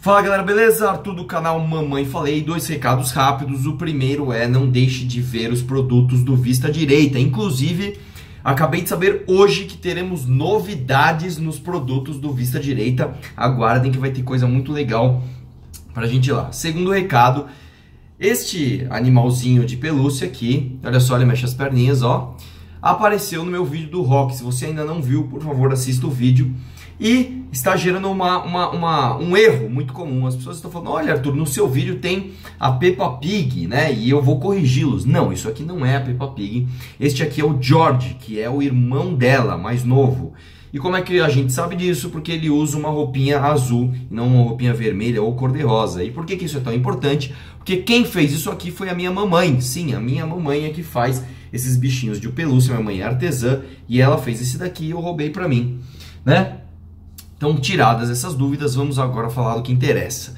Fala galera, beleza? Arthur do canal Mamãe Falei. Dois recados rápidos. O primeiro é: não deixe de ver os produtos do Vista Direita. Inclusive, acabei de saber hoje que teremos novidades nos produtos do Vista Direita. Aguardem que vai ter coisa muito legal pra gente ir lá. Segundo recado, este animalzinho de pelúcia aqui, olha só, ele mexe as perninhas, ó, apareceu no meu vídeo do rock. Se você ainda não viu, por favor, assista o vídeo. E está gerando um erro muito comum. As pessoas estão falando: olha, Arthur, no seu vídeo tem a Peppa Pig, né? E eu vou corrigi-los. Não, isso aqui não é a Peppa Pig. Este aqui é o George, que é o irmão dela, mais novo. E como é que a gente sabe disso? Porque ele usa uma roupinha azul e não uma roupinha vermelha ou cor-de-rosa. E por que isso é tão importante? Porque quem fez isso aqui foi a minha mamãe. Sim, a minha mamãe é que faz esses bichinhos de pelúcia. Minha mãe é artesã e ela fez esse daqui e eu roubei pra mim, né? Então, tiradas essas dúvidas, vamos agora falar do que interessa.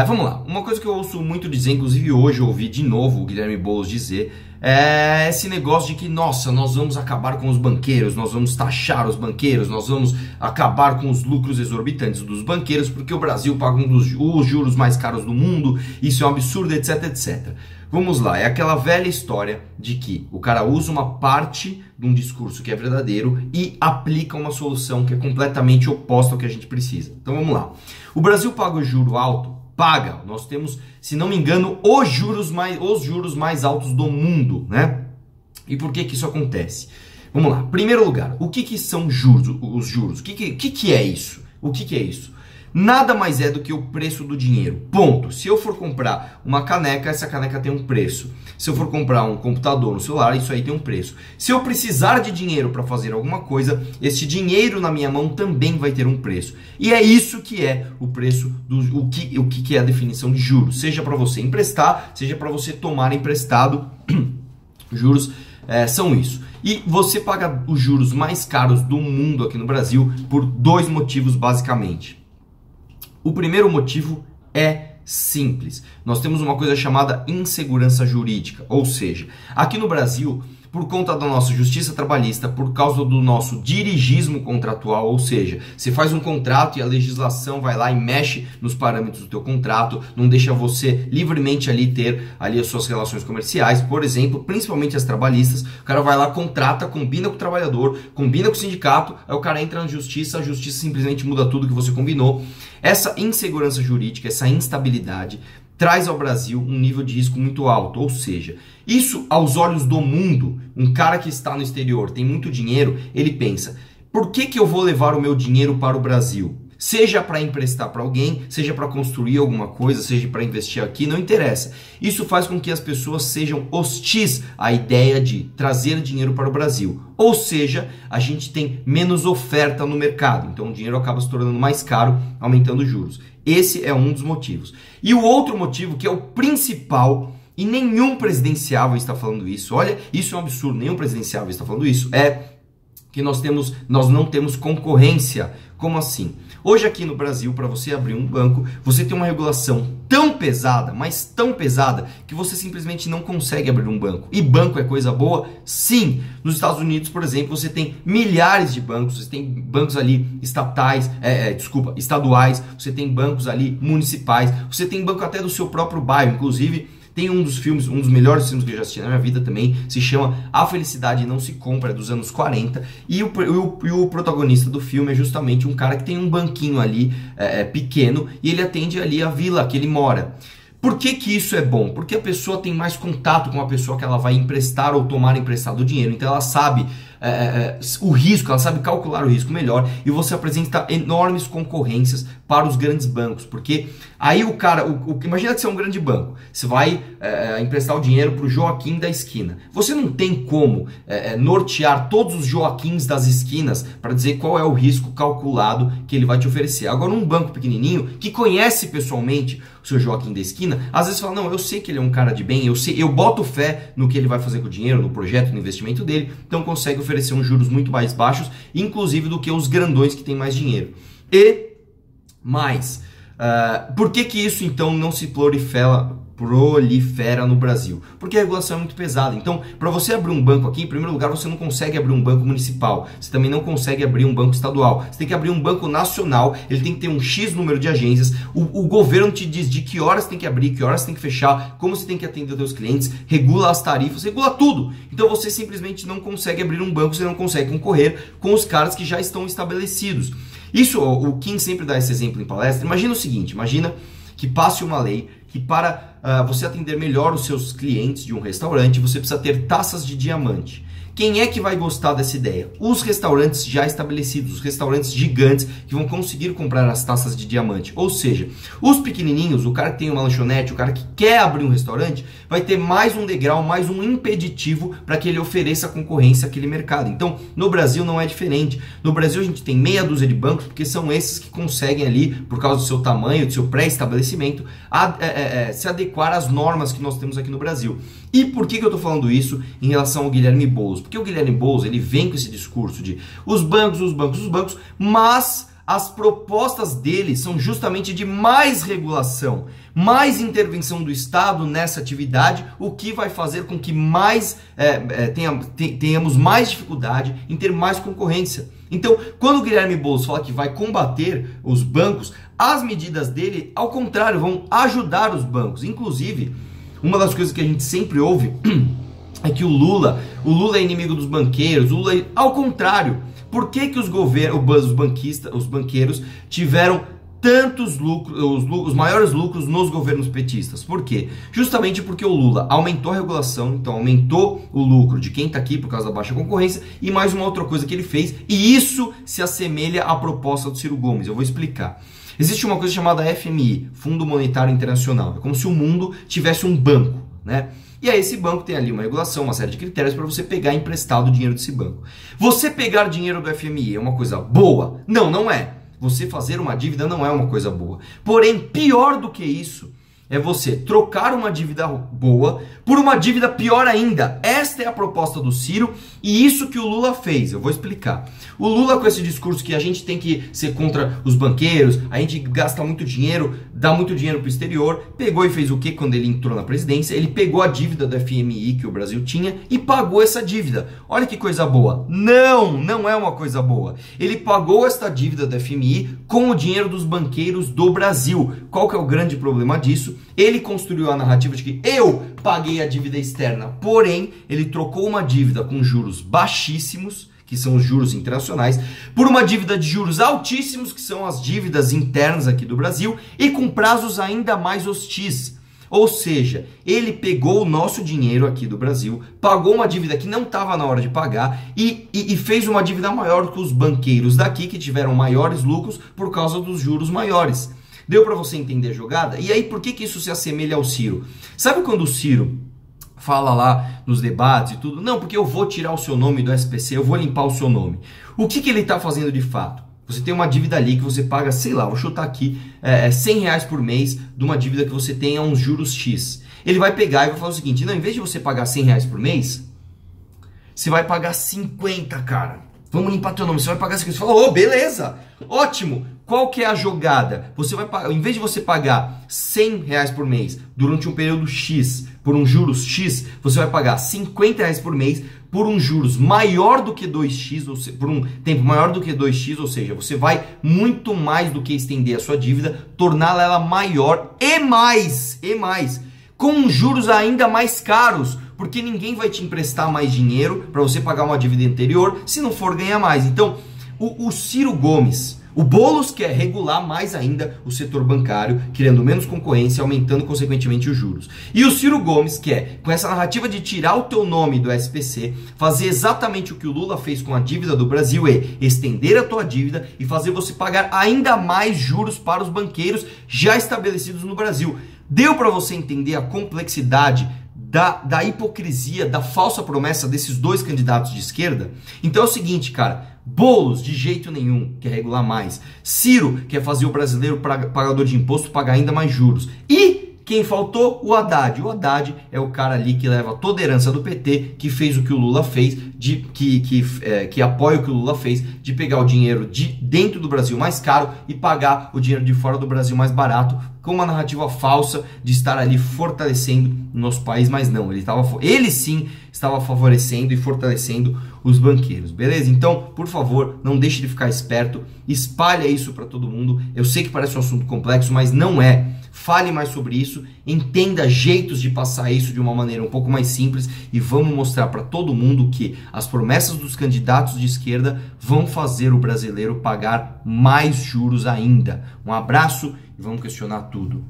Vamos lá. Uma coisa que eu ouço muito dizer, inclusive hoje eu ouvi de novo o Guilherme Boulos dizer, é esse negócio de que, nossa, nós vamos acabar com os banqueiros, nós vamos taxar os banqueiros, nós vamos acabar com os lucros exorbitantes dos banqueiros, porque o Brasil paga os juros mais caros do mundo, isso é um absurdo, etc, etc. Vamos lá, é aquela velha história de que o cara usa uma parte de um discurso que é verdadeiro e aplica uma solução que é completamente oposta ao que a gente precisa. Então vamos lá. O Brasil paga o juro alto? Paga. Nós temos, se não me engano, os juros mais altos do mundo, né? E por que que isso acontece? Vamos lá. Primeiro lugar, o que que são juros, os juros? O que é isso? O que é isso? Nada mais é do que o preço do dinheiro, ponto. Se eu for comprar uma caneca, essa caneca tem um preço. Se eu for comprar um computador, um celular, isso aí tem um preço. Se eu precisar de dinheiro para fazer alguma coisa, esse dinheiro na minha mão também vai ter um preço. E é isso que é o preço, o que é a definição de juros. Seja para você emprestar, seja para você tomar emprestado, juros são isso. E você paga os juros mais caros do mundo aqui no Brasil por dois motivos, basicamente. O primeiro motivo é simples. Nós temos uma coisa chamada insegurança jurídica, ou seja, aqui no Brasil, por conta da nossa justiça trabalhista, por causa do nosso dirigismo contratual, ou seja, você faz um contrato e a legislação vai lá e mexe nos parâmetros do teu contrato, não deixa você livremente ali ter ali as suas relações comerciais, por exemplo, principalmente as trabalhistas. O cara vai lá, contrata, combina com o trabalhador, combina com o sindicato, aí o cara entra na justiça, a justiça simplesmente muda tudo que você combinou. Essa insegurança jurídica, essa instabilidade, traz ao Brasil um nível de risco muito alto, ou seja, isso aos olhos do mundo, um cara que está no exterior, tem muito dinheiro, ele pensa: por que eu vou levar o meu dinheiro para o Brasil? Seja para emprestar para alguém, seja para construir alguma coisa, seja para investir aqui, não interessa. Isso faz com que as pessoas sejam hostis à ideia de trazer dinheiro para o Brasil. Ou seja, a gente tem menos oferta no mercado, então o dinheiro acaba se tornando mais caro, aumentando os juros. Esse é um dos motivos. E o outro motivo, que é o principal, e nenhum presidenciável está falando isso, olha, isso é um absurdo, nenhum presidenciável está falando isso, é que nós não temos concorrência. Como assim? Hoje aqui no Brasil, para você abrir um banco, você tem uma regulação tão pesada, mas tão pesada, que você simplesmente não consegue abrir um banco. E banco é coisa boa? Sim! Nos Estados Unidos, por exemplo, você tem milhares de bancos, você tem bancos ali estaduais, você tem bancos ali municipais, você tem banco até do seu próprio bairro, inclusive. Tem um dos melhores filmes que eu já assisti na minha vida também, se chama A Felicidade Não Se Compra, é dos anos 40, e o protagonista do filme é justamente um cara que tem um banquinho ali pequeno, e ele atende ali a vila que ele mora. Por que que isso é bom? Porque a pessoa tem mais contato com a pessoa que ela vai emprestar ou tomar emprestado o dinheiro, então ela sabe o risco, ela sabe calcular o risco melhor, e você apresenta enormes concorrências para os grandes bancos, porque aí o cara, imagina que você é um grande banco, você vai emprestar o dinheiro para o Joaquim da esquina, você não tem como nortear todos os Joaquins das esquinas para dizer qual é o risco calculado que ele vai te oferecer. Agora, um banco pequenininho que conhece pessoalmente o seu Joaquim da esquina, às vezes fala: não, eu sei que ele é um cara de bem, eu boto fé no que ele vai fazer com o dinheiro, no projeto, no investimento dele, então consegue oferecer uns juros muito mais baixos, inclusive do que os grandões que têm mais dinheiro. E mais, por que que isso então não se prolifera no Brasil, porque a regulação é muito pesada. Então, para você abrir um banco aqui, em primeiro lugar, você não consegue abrir um banco municipal, você também não consegue abrir um banco estadual, você tem que abrir um banco nacional, ele tem que ter um X número de agências, o governo te diz de que horas tem que abrir, que horas tem que fechar, como você tem que atender os seus clientes, regula as tarifas, regula tudo. Então você simplesmente não consegue abrir um banco, você não consegue concorrer com os caras que já estão estabelecidos. Isso, o Kim sempre dá esse exemplo em palestra. Imagina o seguinte, imagina que passe uma lei que para você atender melhor os seus clientes de um restaurante, você precisa ter taças de diamante. Quem é que vai gostar dessa ideia? Os restaurantes já estabelecidos, os restaurantes gigantes que vão conseguir comprar as taças de diamante. Ou seja, os pequenininhos, o cara que tem uma lanchonete, o cara que quer abrir um restaurante, vai ter mais um degrau, mais um impeditivo para que ele ofereça concorrência àquele mercado. Então, no Brasil não é diferente. No Brasil a gente tem meia dúzia de bancos, porque são esses que conseguem ali, por causa do seu tamanho, do seu pré-estabelecimento, se adequar às normas que nós temos aqui no Brasil. E por que eu estou falando isso em relação ao Guilherme Boulos? Porque o Guilherme Boulos, ele vem com esse discurso de os bancos, mas as propostas dele são justamente de mais regulação, mais intervenção do Estado nessa atividade, o que vai fazer com que tenhamos mais dificuldade em ter mais concorrência. Então, quando o Guilherme Boulos fala que vai combater os bancos, as medidas dele, ao contrário, vão ajudar os bancos. Inclusive, uma das coisas que a gente sempre ouve é que o Lula é inimigo dos banqueiros, ao contrário. Por que os banqueiros tiveram tantos lucros, os maiores lucros nos governos petistas? Por quê? Justamente porque o Lula aumentou a regulação, então aumentou o lucro de quem está aqui por causa da baixa concorrência, e mais uma outra coisa que ele fez, e isso se assemelha à proposta do Ciro Gomes. Eu vou explicar. Existe uma coisa chamada FMI, Fundo Monetário Internacional. É como se o mundo tivesse um banco, né? E aí esse banco tem ali uma regulação, uma série de critérios para você pegar emprestado o dinheiro desse banco. Você pegar dinheiro do FMI é uma coisa boa? Não, não é. Você fazer uma dívida não é uma coisa boa. Porém, pior do que isso é você trocar uma dívida boa por uma dívida pior ainda. Esta é a proposta do Ciro e isso que o Lula fez. Eu vou explicar. O Lula, com esse discurso que a gente tem que ser contra os banqueiros, a gente gasta muito dinheiro, dá muito dinheiro para o exterior, pegou e fez o que quando ele entrou na presidência? Ele pegou a dívida do FMI que o Brasil tinha e pagou essa dívida. Olha que coisa boa. Não é uma coisa boa. Ele pagou esta dívida do FMI com o dinheiro dos banqueiros do Brasil. Qual que é o grande problema disso? Ele construiu a narrativa de que eu paguei a dívida externa, porém ele trocou uma dívida com juros baixíssimos, que são os juros internacionais, por uma dívida de juros altíssimos, que são as dívidas internas aqui do Brasil, e com prazos ainda mais hostis. Ou seja, ele pegou o nosso dinheiro aqui do Brasil, pagou uma dívida que não estava na hora de pagar e fez uma dívida maior que os banqueiros daqui, que tiveram maiores lucros por causa dos juros maiores. Deu para você entender a jogada? E aí, por que isso se assemelha ao Ciro? Sabe quando o Ciro fala lá nos debates e tudo? Não, porque eu vou tirar o seu nome do SPC, eu vou limpar o seu nome. O que ele está fazendo de fato? Você tem uma dívida ali que você paga, sei lá, vou chutar aqui, R$100 por mês de uma dívida que você tem a uns juros X. Ele vai pegar e vai falar o seguinte, não, em vez de você pagar R$100 por mês, você vai pagar 50, cara. Vamos limpar teu nome, você vai pagar 50. Você fala, beleza, ótimo. Qual que é a jogada? Você vai pagar, em vez de você pagar R$100 por mês durante um período X, por um juros X, você vai pagar R$50 por mês por um juros maior do que 2x, ou por um tempo maior do que 2x, ou seja, você vai muito mais do que estender a sua dívida, torná-la ela maior e mais, com juros ainda mais caros, porque ninguém vai te emprestar mais dinheiro para você pagar uma dívida anterior se não for ganhar mais. Então, o Ciro Gomes, o Boulos quer regular mais ainda o setor bancário, criando menos concorrência, aumentando consequentemente os juros. E o Ciro Gomes quer, com essa narrativa de tirar o teu nome do SPC, fazer exatamente o que o Lula fez com a dívida do Brasil, estender a tua dívida e fazer você pagar ainda mais juros para os banqueiros já estabelecidos no Brasil. Deu para você entender a complexidade da hipocrisia, da falsa promessa desses dois candidatos de esquerda? Então é o seguinte, cara, Boulos de jeito nenhum quer regular mais, Ciro quer fazer o brasileiro pagador de imposto pagar ainda mais juros, e Quem faltou? O Haddad. O Haddad é o cara ali que leva toda a herança do PT, que fez o que o Lula fez, que apoia o que o Lula fez, de pegar o dinheiro de dentro do Brasil mais caro e pagar o dinheiro de fora do Brasil mais barato, com uma narrativa falsa de estar ali fortalecendo o nosso país, mas não, ele sim estava favorecendo e fortalecendo os banqueiros, beleza? Então, por favor, não deixe de ficar esperto, espalha isso para todo mundo. Eu sei que parece um assunto complexo, mas não é. Fale mais sobre isso, entenda jeitos de passar isso de uma maneira um pouco mais simples e vamos mostrar para todo mundo que as promessas dos candidatos de esquerda vão fazer o brasileiro pagar mais juros ainda. Um abraço e vamos questionar tudo.